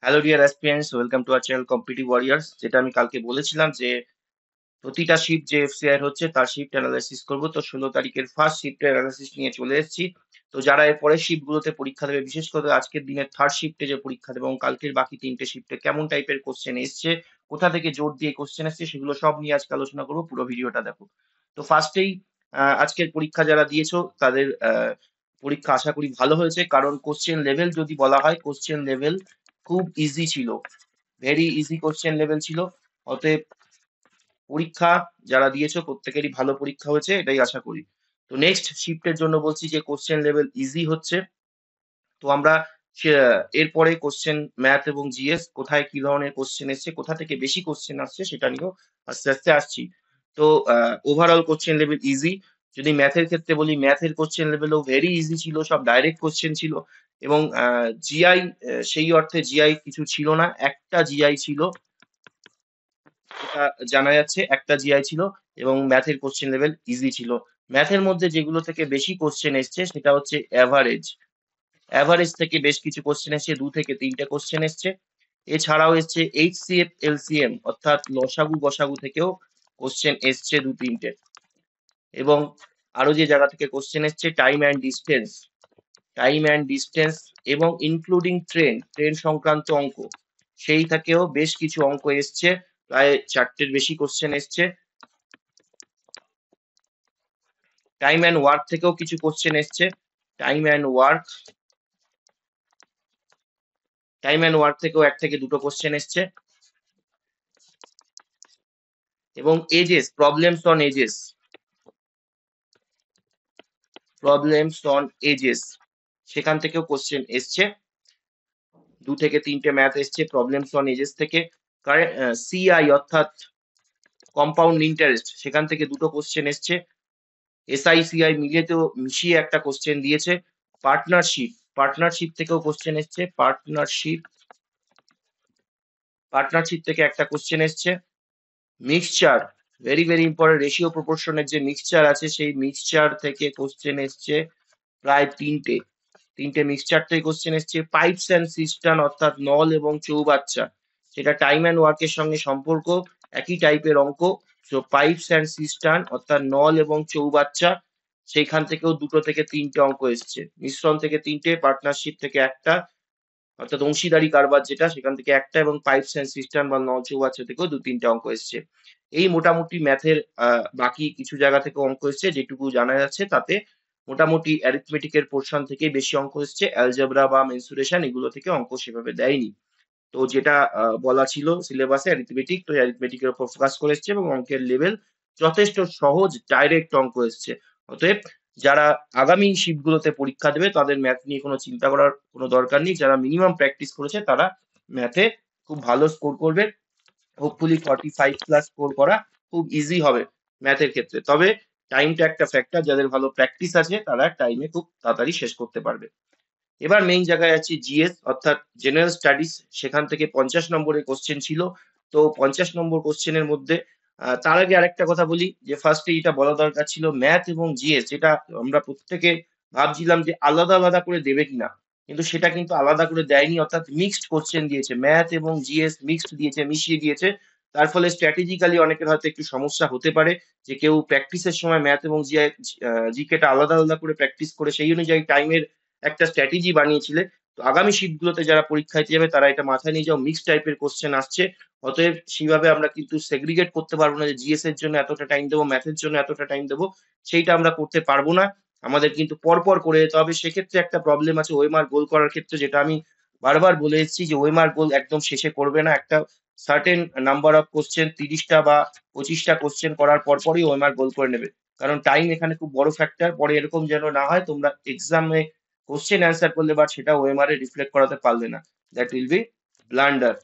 Hello dear aspirants, welcome to our channel competitive warriors. যেটা আমি কালকে বলেছিলাম যে প্রতিটা শিফট যে এফসিআই হচ্ছে তার শিফট অ্যানালাইসিস করব। তো 16 তারিখের ফার্স্ট শিফটের অ্যানালাইসিস নিয়ে চলে এসেছি। তো যারা এর পরের শিফট গুলোতে পরীক্ষা দেবে, বিশেষ করে আজকের দিনের থার্ড শিফটে যে পরীক্ষা দেবে এবং কালকের বাকি তিনটে শিফটে কেমন টাইপের কোশ্চেন এসছে, কোথা থেকে জোর দিয়ে কোশ্চেন এসছে, সেগুলো সব নিয়ে আজকে আলোচনা করবো। পুরো ভিডিওটা দেখো। তো ফার্স্টেই আজকের পরীক্ষা যারা দিয়েছো তাদের পরীক্ষা আশা করি ভালো হয়েছে, কারণ কোশ্চেন লেভেল যদি বলা হয়, কোশ্চেন লেভেল খুব ইজি ছিল, ভেরি ইজি কোশ্চেন লেভেল ছিল। অতএব পরীক্ষা যারা দিয়েছো প্রত্যেকেরই ভালো পরীক্ষা হয়েছে, এটাই আশা করি। তো নেক্সট শিফটের জন্য বলছি যে কোশ্চেন লেভেল ইজি হচ্ছে। তো আমরা এরপরে কোশ্চেন ম্যাথ এবং জিএস কোথায় কি ধরনের কোশ্চেন এসছে, কোথা থেকে বেশি কোশ্চেন আসছে, সেটা নিয়েও আস্তে আস্তে আসছি। তো ওভারঅল কোশ্চেন লেভেল ইজি। যদি ম্যাথের ক্ষেত্রে বলি, ম্যাথের কোশ্চেন লেভেলও ভেরি ইজি ছিল, সব ডাইরেক্ট কোশ্চেন ছিল। এবং জিআই, সেই অর্থে জিআই কিছু ছিল না, একটা জিআই ছিল, এটা জানা যাচ্ছে, একটা জিআই ছিল। এবং ম্যাথের কোশ্চেন লেভেল ইজি ছিল। ম্যাথের মধ্যে যেগুলো থেকে বেশি কোশ্চেন এসছে সেটা হচ্ছে অ্যাভারেজ। অ্যাভারেজ থেকে বেশ কিছু কোশ্চেন এসছে, 2 থেকে 3টে কোশ্চেন এসছে। এছাড়াও এসছে এইচসিএফ এলসিএম অর্থাৎ লসাগু গসাগু থেকেও কোশ্চেন এসছে 2-3টে। এবং আরো যে জায়গা থেকে কোশ্চেন এসছে, time and distance, time and distance এবং ইনক্লুডিং ট্রেন, ট্রেন সংক্রান্ত অঙ্ক, সেই থেকেও বেশ কিছু অঙ্ক এসছে। প্রায় 4টের বেশি কোশ্চেন এসছে। টাইম অ্যান্ড ওয়ার্ক থেকেও কিছু কোশ্চেন এসছে। Time and work, time and work থেকেও 1 থেকে 2টো কোশ্চেন এসছে। এবং ages, problems on ages, problems on ages, সেখান থেকেও কোশ্চেন এসছে। 2 থেকে 3টে ম্যাথ এসছে প্রবলেমস অন এজেস থেকে। সিআই অর্থাৎ কম্পাউন্ড ইন্টারেস্ট, সেখান থেকে 2টো কোশ্চেন এসছে। এসআইসিআই মিলিয়েতেও মিশিয়ে একটা কোশ্চেন দিয়েছে। পার্টনারশিপ, পার্টনারশিপ থেকেও কোশ্চেন এসছে। পার্টনারশিপ, পার্টনারশিপ থেকে একটা কোশ্চেন এসছে। Mixture, very very important, ratio প্রপোর্শনের যে মিক্সচার আছে সেই মিক্সচার থেকে কোশ্চেন এসছে প্রায় 3টে মিক্সচার থেকে কোশ্চেন এসছে। পাইপস অ্যান্ড সিস্টার্ন অর্থাৎ নল এবং চৌবাচ্চা, সেটা টাইম অ্যান্ড ওয়ার্কের সঙ্গে সম্পর্ক, একই টাইপের অঙ্ক। তো পাইপস অ্যান্ড সিস্টার্ন অর্থাৎ নল এবং চৌবাচ্চা, সেইখান থেকেও 2 থেকে 3টে অঙ্ক এসছে। মিশ্রণ থেকে 3টে, পার্টনারশিপ থেকে একটা, অর্থাৎ অংশীদারি কারবার যেটা, সেখান থেকে একটা, এবং পাইপস অ্যান্ড সিস্টার্ন বা নল চৌবাচ্চা থেকেও 2-3টে অঙ্ক এসছে। এই মোটামুটি ম্যাথের বাকি কিছু জায়গা থেকে অঙ্ক এসছে, যেটুকু জানা যাচ্ছে তাতে মোটামুটি অ্যারিথমেটিকের পোর্শন থেকে বেশি অঙ্ক এসছে। অ্যালজেব্রা বা মেনসুরেশন এগুলো থেকে অঙ্ক সেভাবে দেয়নি। তো যেটা বলা ছিল সিলেবাসে অ্যারিথমেটিক, তো অ্যারিথমেটিকের উপর ফোকাস করে এসছে এবং অঙ্কের লেভেল যথেষ্ট সহজ, ডাইরেক্ট অঙ্ক এসছে। অতএব যারা আগামী শিফট গুলোতে পরীক্ষা দেবে তাদের ম্যাথ নিয়ে কোনো চিন্তা করার কোনো দরকার নেই। যারা মিনিমাম প্র্যাকটিস করেছে তারা ম্যাথে খুব ভালো স্কোর করবে। হোপফুলি 45+ স্কোর করা খুব ইজি হবে ম্যাথের ক্ষেত্রে। তবে টাইমটা একটা ফ্যাক্টর, যাদের ভালো প্র্যাকটিস আছে তারা টাইমে খুব তাড়াতাড়ি শেষ করতে পারবে। এবার মেইন জায়গায় আছে জিএস অর্থাৎ জেনারেল স্টাডিজ, সেখান থেকে 50 নম্বরের কোশ্চেন ছিল। তো 50 নম্বর কোশ্চেনের মধ্যে তার আগে আরেকটা কথা বলি যে ফার্স্টে এটা বলা দরকার ছিল, ম্যাথ এবং জিএস যেটা আমরা প্রত্যেকে ভাবছিলাম যে আলাদা আলাদা করে দেবে কিনা, কিন্তু সেটা কিন্তু আলাদা করে দেয়নি, অর্থাৎ মিক্সড কোশ্চেন দিয়েছে, ম্যাথ এবং জিএস মিক্সড দিয়েছে, মিশিয়ে দিয়েছে। তার ফলে স্ট্র্যাটেজিক্যালি অনেকের হয়তো একটু সমস্যা হতে পারে, যে কেউ প্র্যাকটিসের সময় ম্যাথ এবং জিকেটা আলাদা আলাদা করে প্র্যাকটিস করে সেই অনুযায়ী টাইমের একটা স্ট্র্যাটেজি বানিয়েছিলে। তো আগামী শিফট গুলোতে যারা পরীক্ষা দিতে যাবে তারা এটা মাথায় নিয়ে যাও, মিক্স টাইপের কোশ্চেন আসছে। অতএব সেইভাবে আমরা কিন্তু সেগ্রিগেট করতে পারবো না যে জিএস এর জন্য এতটা টাইম দেবো, ম্যাথের জন্য এতটা টাইম দেবো, সেইটা আমরা করতে পারবো না। আমাদের কিন্তু পরপর করে যেতে হবে। সেক্ষেত্রে একটা প্রবলেম আছে ওএমআর গোল করার ক্ষেত্রে, যেটা আমি বারবার বলে এসেছি যে ওএমআর গোল একদম শেষে করবে না। একটা সার্টেন নাম্বার অফ কোশ্চেন, 30টা বা 25টা কোশ্চেন করার পরপরই ওএমআর গোল করে নেবে, কারণ টাইম এখানে খুব বড় ফ্যাক্টর। পরে এরকম যেন না হয় তোমরা এক্সামে কোশ্চেন অ্যান্সার করলে বাট সেটা ওএমআর এ রিফ্লেক্ট করাতে পারলে না, that will be blunder.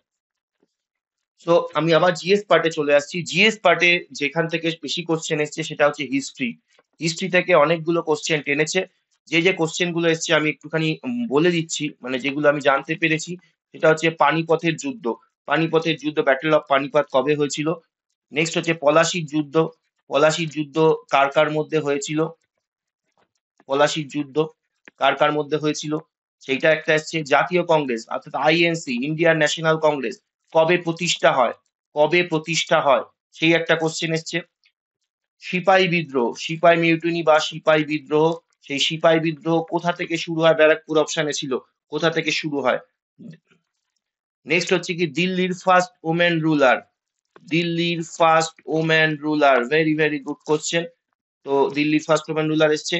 So আমি আবার জিএস পার্টে চলে আসছি। জিএস পার্টে যেখান থেকে বেশি কোশ্চেন এসছে সেটা হচ্ছে হিস্ট্রি। হিস্ট্রি থেকে অনেকগুলো কোশ্চেন টেনেছে। যে যে কোশ্চেন গুলো এসছে আমি একটুখানি বলে দিচ্ছি, মানে যেগুলো আমি জানতে পেরেছি। সেটা হচ্ছে পানিপথের যুদ্ধ, পানিপথের যুদ্ধ, ব্যাটেল অফ পানিপথ কবে হয়েছিল। নেক্সট হচ্ছে পলাশির যুদ্ধ, পলাশির যুদ্ধ কার কার মধ্যে হয়েছিল, পলাশির যুদ্ধ কার কার মধ্যে হয়েছিল। সেইটা একটা এসছে। জাতীয় কংগ্রেস অর্থাৎ আইএনসি, ইন্ডিয়ান ন্যাশনাল কংগ্রেস কবে প্রতিষ্ঠা হয়, কবে প্রতিষ্ঠা হয়, সেই একটা কোশ্চেন এসছে। সিপাহী বিদ্রোহ, সিপাহী মিউটিনি বা সিপাহী বিদ্রোহ, সেই সিপাহী বিদ্রোহ কোথা থেকে শুরু হয়, ব্যারাকপুর অপশনে ছিল, কোথা থেকে শুরু হয়। নেক্সট হচ্ছে কি দিল্লির ফার্স্ট ওমেন রুলার, দিল্লির first women ruler, very very good question. তো দিল্লির ফার্স্ট ওমেন রুলার এসছে।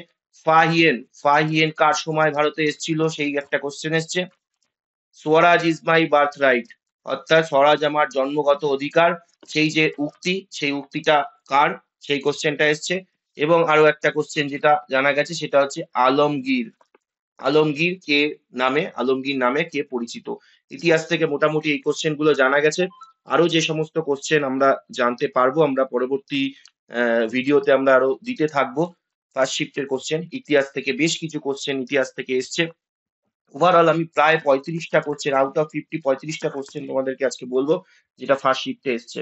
ফাহিয়েন, ফাহিয়েন কার সময় ভারতে এসেছিল, সেই একটা কোশ্চেন এসছে। স্বরাজ ইজ মাই বার্থ রাইট, অর্থাৎ স্বরাজ আমার জন্মগত অধিকার, সেই যে উক্তি, সেই উক্তিটা কার, সেই কোশ্চেনটা এসছে। এবং আরো একটা কোশ্চেন যেটা জানা গেছে সেটা হচ্ছে আলমগীর, আলমগীর কে নামে, আলমগীর নামে কে পরিচিত। ইতিহাস থেকে মোটামুটি এই কোশ্চেন গুলো জানা গেছে। আরো যে সমস্ত কোশ্চেন আমরা জানতে পারবো, আমরা পরবর্তী ভিডিওতে আমরা আরো দিতে থাকবো। ফার্স্ট শিফটের কোশ্চেন ইতিহাস থেকে বেশ কিছু কোশ্চেন ইতিহাস থেকে এসছে। ওভারঅল আমি প্রায় 35টা কোশ্চেন আউট অফ 50, 35টা কোশ্চেন তোমাদেরকে আজকে বলবো যেটা ফার্স্ট শিফটে এসছে।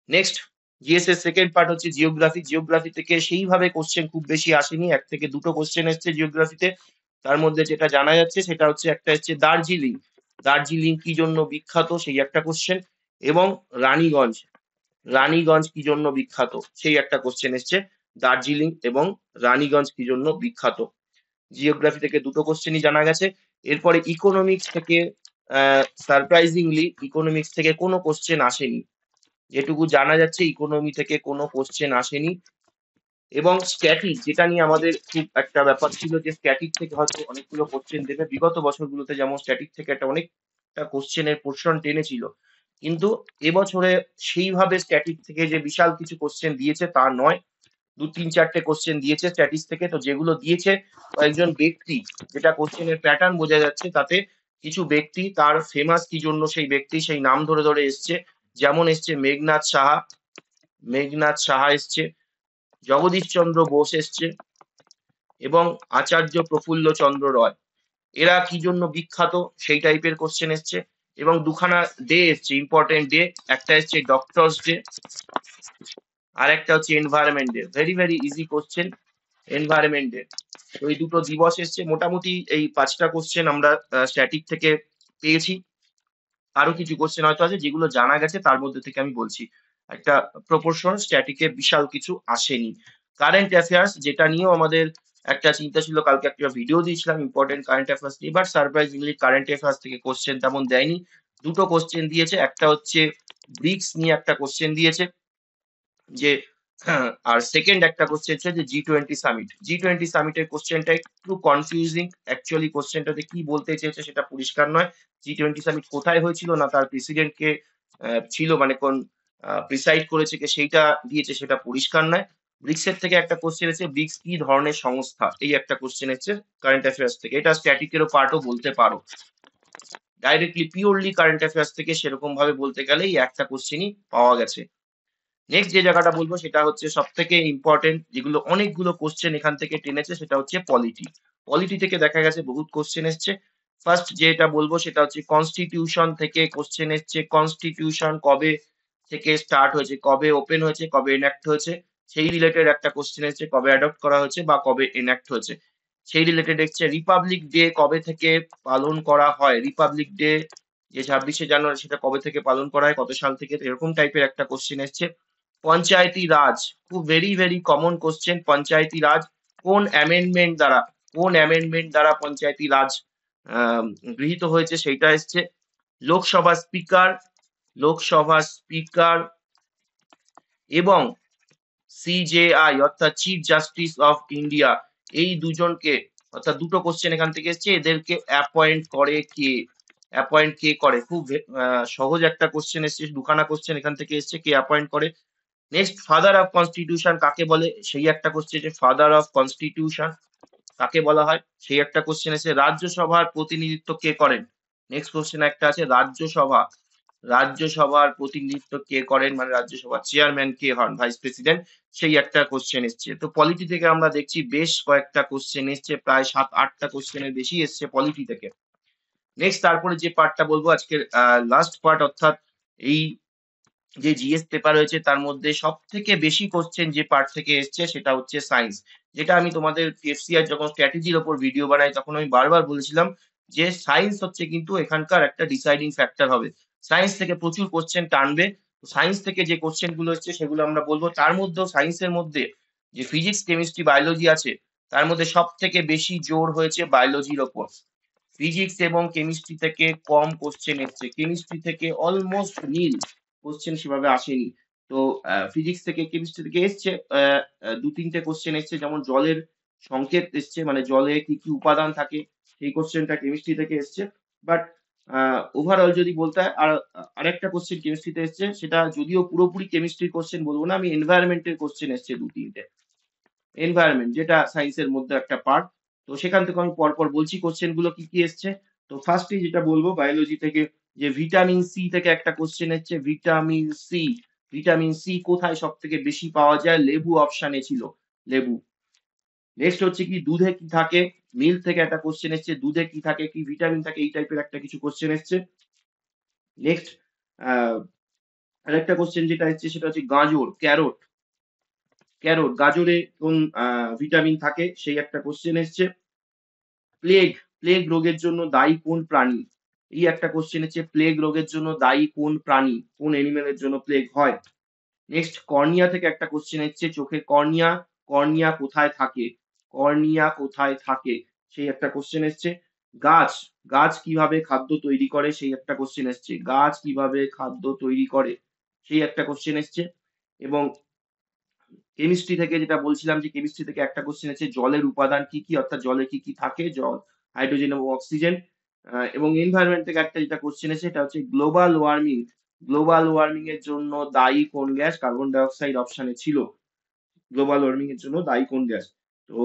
নেক্সট জিএস এর সেকেন্ড পার্ট হচ্ছে জিওগ্রাফি। জিওগ্রাফি থেকে সেইভাবে কোশ্চেন খুব বেশি আসেনি, এক থেকে দুটো কোশ্চেন এসছে জিওগ্রাফিতে। তার মধ্যে যেটা জানা যাচ্ছে সেটা হচ্ছে একটা হচ্ছে দার্জিলিং, দার্জিলিং কি জন্য বিখ্যাত, সেই একটা কোশ্চেন। এবং রানীগঞ্জ, রানীগঞ্জ কি জন্য বিখ্যাত, সেই একটা কোশ্চেন এসছে। দার্জিলিং এবং রানীগঞ্জ কি জন্য বিখ্যাত। জিওগ্রাফি থেকে দুটো কোশ্চেনই জানা গেছে। এরপরে ইকোনমিক্স থেকে সারপ্রাইজিংলি ইকোনমিক্স থেকে কোনো কোশ্চেন আসেনি, যেটুকু জানা যাচ্ছে ইকোনমি থেকে কোনো কোশ্চেন আসেনি। এবং স্ট্যাটিক, যেটা নিয়ে আমাদের খুব একটা ব্যাপার ছিল যে স্ট্যাটিক থেকে হয়তো অনেকগুলো কোশ্চেন দেবে, বিগত বছরগুলোতে যেমন স্ট্যাটিক থেকে একটা অনেকটা কোশ্চেনের পোর্শন টেনেছিল, কিন্তু এবছরে সেইভাবে স্ট্যাটিক থেকে যে বিশাল কিছু কোশ্চেন দিয়েছে তা নয়। দু তিন চারটে কোশ্চেন দিয়েছে স্ট্যাটিস থেকে, তো যেগুলো দিয়েছে কয়েকজন ব্যক্তি, যেটা কোশ্চেনের প্যাটার্ন বোঝা যাচ্ছে তাতে কিছু ব্যক্তি তার ফেমাস কি জন্য সেই ব্যক্তি সেই নাম ধরে ধরে এসছে। যেমন এসছে মেঘনাথ সাহা, মেঘনাথ সাহা এসছে, জগদীশ চন্দ্র বোস এসছে এবং আচার্য প্রফুল্ল চন্দ্র রয়। এরা কি জন্য বিখ্যাত সেই টাইপের কোশ্চেন এসছে। এবং দুখানা ডে এসছে, ইম্পর্টেন্ট ডে, একটা এসছে ডক্টরস ডে, আর একটা হচ্ছে environment day. Very very easy question, environment day. তো এই দুটো দিবস এসছে। মোটামুটি এই 5টা কোশ্চেন আমরা স্ট্যাটিক থেকে পেয়েছি। আরো কিছু কোশ্চেন হয়তো আছে যেগুলো জানা গেছে, তার মধ্যে থেকে আমি বলছি। একটা প্রপোর্শন স্ট্যাটিকে বিশাল কিছু আসেনি। কারেন্ট অ্যাফেয়ার্স, যেটা নিয়েও আমাদের একটা চিন্তা ছিল, কালকে একটা ভিডিও দিয়েছিলাম ইম্পর্টেন্ট কারেন্ট অ্যাফেয়ার্স নিয়ে, বাট সারপ্রাইজিংলি কারেন্ট অ্যাফেয়ার্স থেকে কোশ্চেন তেমন দেয়নি। দুটো কোশ্চেন দিয়েছে, একটা হচ্ছে ব্রিক্স নিয়ে একটা কোশ্চেন দিয়েছে যে, আর সেকেন্ড একটা কোশ্চেন হচ্ছে যে G20 সামিট। G20 সামিটের কোশ্চেনটা একটু কনফিউজিং, অ্যাকচুয়ালি কোশ্চেনটাতে কি বলতে চেয়েছে সেটা পরিষ্কার নয়। G20 সামিট কোথায় হয়েছিল না তার প্রেসিডেন্ট কে ছিল, মানে কোন প্রিসাইড করেছে কে, সেইটা দিয়েছে সেটা পরিষ্কার নয়। ব্রিক্স এর থেকে একটা কোশ্চেন এসেছে, ব্রিক্স কি ধরনের সংস্থা, এই একটা কোশ্চেন এসেছে কারেন্ট অ্যাফেয়ার্স থেকে। এটা স্ট্যাটিকেরও পার্টও বলতে পারো। ডাইরেক্টলি পিওরলি কারেন্ট অ্যাফেয়ার্স থেকে সেরকম ভাবে বলতে গেলে এই একটা কোশ্চেনই পাওয়া গেছে। নেক্সট যে জায়গাটা বলবো সেটা হচ্ছে সব থেকে ইম্পর্টেন্ট, যেগুলো অনেকগুলো কোশ্চেন এখান থেকে টেনেছে, সেটা হচ্ছে পলিটি। পলিটি থেকে দেখা গেছে বহুত কোশ্চেন এসছে। ফার্স্ট যেটা বলবো সেটা হচ্ছে কনস্টিটিউশন থেকে কোশ্চেন এসছে। কনস্টিটিউশন কবে থেকে স্টার্ট হয়েছে, কবে ওপেন হয়েছে, কবে এনাক্ট হয়েছে, সেই রিলেটেড একটা কোশ্চেন এসছে। কবে অ্যাডপ্ট করা হয়েছে বা কবে এনাক্ট হয়েছে সেই রিলেটেড এসছে। রিপাবলিক ডে কবে থেকে পালন করা হয়, রিপাবলিক ডে যে 26শে জানুয়ারি সেটা কবে থেকে পালন করা হয়, কত সাল থেকে, এরকম টাইপের একটা কোশ্চেন এসছে। পঞ্চায়েতি রাজ, খুব ভেরি ভেরি কমন কোশ্চেন। পঞ্চায়েতি রাজ কোন অ্যামেন্ডমেন্ট দ্বারা, কোন অ্যামেন্ডমেন্ট দ্বারা পঞ্চায়েতি রাজ গৃহীত হয়েছে সেইটা এসছে। লোকসভা স্পিকার, লোকসভা স্পিকার এবং সিজেআই অর্থাৎ চিফ জাস্টিস অফ ইন্ডিয়া, এই দুজনকে, অর্থাৎ দুটো কোশ্চেন এখান থেকে এসছে, এদেরকে অ্যাপয়েন্ট করে কে, অ্যাপয়েন্ট কে করে। খুব সহজ একটা কোশ্চেন এসছে, দুখানা কোশ্চেন এখান থেকে এসছে, কে অ্যাপয়েন্ট করে। নেক্সট ফাদার অফ কনস্টিটিউশন কাকে বলে, সেই একটা কোশ্চেন, যে ফাদার অফ কনস্টিটিউশন কাকে বলা হয়, সেই একটা কোশ্চেন এসে। রাজ্যসভার প্রতিনিধিত্ব কে করেন, নেক্সট কোশ্চেন একটা আছে। রাজ্যসভা, রাজ্যসভার প্রতিনিধিত্ব কে করেন, মানে রাজ্যসভার চেয়ারম্যান কে হন, ভাইস প্রেসিডেন্ট, সেই একটা কোশ্চেন এসছে। তো পলিটি থেকে আমরা দেখছি বেশ কয়েকটা কোশ্চেন এসছে, প্রায় 7-8টা কোশ্চেনের বেশি এসছে পলিটি থেকে। নেক্সট তারপরে যে পার্টটা বলবো আজকের লাস্ট পার্ট, অর্থাৎ এই যে জিএস পেপার হয়েছে তার মধ্যে সবথেকে বেশি কোশ্চেন যে পার্ট থেকে এসছে সেটা হচ্ছে সায়েন্স। যেটা আমি তোমাদের এফসিআর যখন স্ট্র্যাটেজির উপর ভিডিও বানাই তখন আমি বারবার বলেছিলাম যে সায়েন্স হচ্ছে কিন্তু এখানকার একটা ডিসাইডিং ফ্যাক্টর হবে। সায়েন্স থেকে প্রচুর কোশ্চেন টানবে। তো সায়েন্স থেকে যে কোশ্চেন গুলো এসছে সেগুলো আমরা বলবো। তার মধ্যেও সায়েন্সের মধ্যে যে ফিজিক্স, কেমিস্ট্রি, বায়োলজি আছে তার মধ্যে সবথেকে বেশি জোর হয়েছে বায়োলজির ওপর। ফিজিক্স এবং কেমিস্ট্রি থেকে কম কোশ্চেন এসছে। কেমিস্ট্রি থেকে অলমোস্ট নীল কোশ্চেন সেভাবে আসেনি। তো ফিজিক্স থেকে কেমিস্ট্রি থেকে এসছে ২-৩টে কোশ্চেন এসছে যেমন জলের সংকেত এসছে মানে জলে কি, কি উপাদান থাকে সেই কোশ্চেনটা কেমিস্ট্রি থেকে এসছে। বাট ওভারঅল যদি বলতে হয় আরেকটা কোশ্চেন কেমিস্ট্রিতে এসছে সেটা যদিও পুরোপুরি কেমিস্ট্রির কোশ্চেন বলবো না আমি এনভায়রনমেন্ট এর কোশ্চেন এসছে ২-৩টে। এনভায়রনমেন্ট যেটা সায়েন্সের মধ্যে একটা পার্ট। তো সেখান থেকে আমি পরপর বলছি কোশ্চেন গুলো কি, কি এসছে। তো ফার্স্টেই যেটা বলবো বায়োলজি থেকে যে ভিটামিন সি থেকে একটা কোশ্চেন এসছে ভিটামিন সি। ভিটামিন সি কোথায় সবথেকে বেশি পাওয়া যায়? লেবু অপশনে ছিল, লেবু। নেক্সট হচ্ছে কি দুধে কি থাকে? মিল্ক থেকে একটা কোশ্চেন এসছে দুধে কি থাকে, কি ভিটামিন থাকে এই টাইপের একটা কিছু কোশ্চেন এসছে। নেক্সট আ আরেকটা কোশ্চেন যেটা এসছে সেটা হচ্ছে গাজর, ক্যারট, গাজরে কোন ভিটামিন থাকে সেই একটা কোশ্চেন এসছে। প্লেগ, প্লেগ রোগের জন্য দায়ী কোন প্রাণী? এই একটা কোশ্চেন এসছে প্লেগ রোগের জন্য দায়ী কোন প্রাণী? কোন অ্যানিমেল এর জন্য প্লেগ হয়? নেক্সট কর্নিয়া থেকে একটা কোশ্চেন এসছে চোখে কর্নিয়া, কর্নিয়া কোথায় থাকে? কর্নিয়া কোথায় থাকে? সেই একটা কোশ্চেন এসছে। গাছ, গাছ কিভাবে খাদ্য তৈরি করে? সেই একটা কোশ্চেন এসছে। গাছ কিভাবে খাদ্য তৈরি করে? সেই একটা কোশ্চেন এসছে। এবং কেমিস্ট্রি থেকে যেটা বলছিলাম যে কেমিস্ট্রি থেকে একটা কোশ্চেন আছে জলের উপাদান কি, কি? অর্থাৎ জলে কি, কি থাকে? জল, হাইড্রোজেন এবং অক্সিজেন। এবং এনভায়রনমেন্ট থেকে একটা যেটা কোশ্চেন আছে সেটা হচ্ছে গ্লোবাল ওয়ার্মিং। গ্লোবাল ওয়ার্মিং এর জন্য দায়ী কোন গ্যাস? কার্বন ডাই অক্সাইড অপশনে ছিল। গ্লোবাল ওয়ার্মিং এর জন্য দায়ী কোন গ্যাস? তো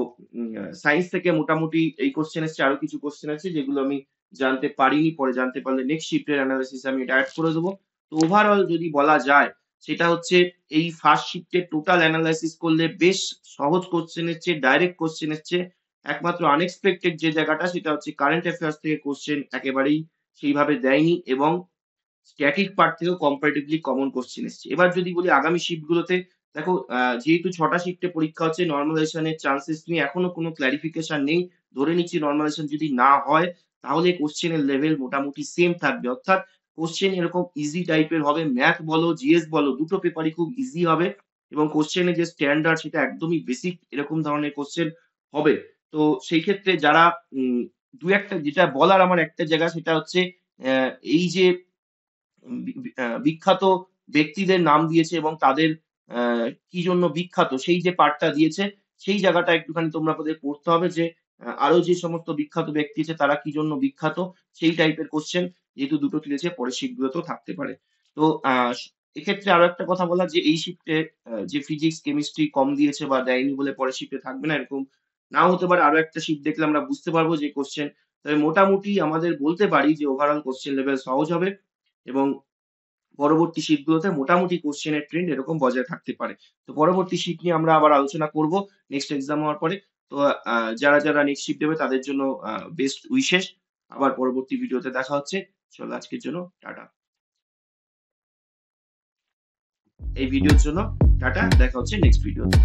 সায়েন্স থেকে মোটামুটি এই কোশ্চেন এসছে। আরো কিছু কোশ্চেন আছে যেগুলো আমি জানতে পারিনি। পরে জানতে পারলে নেক্সট শিফটের এনালাইসিস আমি এটা এড করে দেব। তো ওভারঅল যদি বলা যায় সেটা হচ্ছে এই ফার্স্ট শিফটের টোটাল এনালাইসিস করলে বেশ সহজ কোশ্চেন এসছে, ডাইরেক্ট কোশ্চেন এসছে। একমাত্র আনএক্সপেক্টেড যে জায়গাটা সেটা হচ্ছে কারেন্ট অ্যাফেয়ার্স থেকে কোশ্চেন একেবারেই সেইভাবে দেয়নি এবং স্ট্যাটিক পার্ট থেকেও কম্পারেটিভলি কমন কোশ্চেন এসছে। এবার যদি বলি আগামী শিফট গুলোতে দেখো যেহেতু ৬ টা শিফটে পরীক্ষা হচ্ছে নরমালাইজেশন এর চান্সেস নিয়ে এখনো কোনো ক্লারিফিকেশন নেই। ধরে নিচ্ছি নরমালাইজেশন যদি না হয় তাহলে কোশ্চেন এর লেভেল মোটামুটি সেম থাকবে। অর্থাৎ কোশ্চেন এরকম ইজি টাইপের হবে। ম্যাথ বলো, জিএস বলো দুটো পেপারই খুব ইজি হবে এবং কোশ্চেন এর যে স্ট্যান্ডার্ড সেটা একদমই বেসিক এরকম ধরনের কোশ্চেন হবে। তো সেই ক্ষেত্রে যারা ২-১ টা যেটা বলার আমার একটা জায়গা সেটা হচ্ছে এই যে বিখ্যাত ব্যক্তিদের নাম দিয়েছে এবং তাদের আ কি জন্য বিখ্যাত সেই যে পার্টটা দিয়েছে, সেই জায়গাটা একটুখানি তোমাদের পড়তে হবে যে আরো যে সমস্ত বিখ্যাত ব্যক্তি আছে তারা কি জন্য বিখ্যাত সেই টাইপের কোয়েশ্চেন যেহেতু দুটো দিয়েছে পরের শিট গুলোতেও থাকতে পারে। তো এক্ষেত্রে আরো একটা কথা বলা যে এই শিফটে যে ফিজিক্স, কেমিস্ট্রি কম দিয়েছে বা দেয়নি বলে পরের শিফটে থাকবে না এরকম নাও হতে পারে। আরো একটা শিফট দেখলে আমরা বুঝতে পারবো যে কোয়েশ্চেন তবে মোটামুটি আমাদের বলতে পারি যে ওভারঅল কোয়েশ্চেন লেভেল সহজ হবে এবং পরবর্তী শীট গুলোতে মোটামুটি কোশ্চেন এর ট্রেন্ড এরকম বজায় থাকতে পারে। তো পরবর্তী শীট নিয়ে আমরা আবার আলোচনা করব নেক্সট এক্সাম হওয়ার পরে। তো যারা নেক্সট শিফট দেবে তাদের জন্য বেস্ট উইশেস। আবার পরবর্তী ভিডিওতে দেখা হচ্ছে। চলো আজকের জন্য টাটা। এই ভিডিওর জন্য টাটা। দেখা হচ্ছে নেক্সট ভিডিওতে।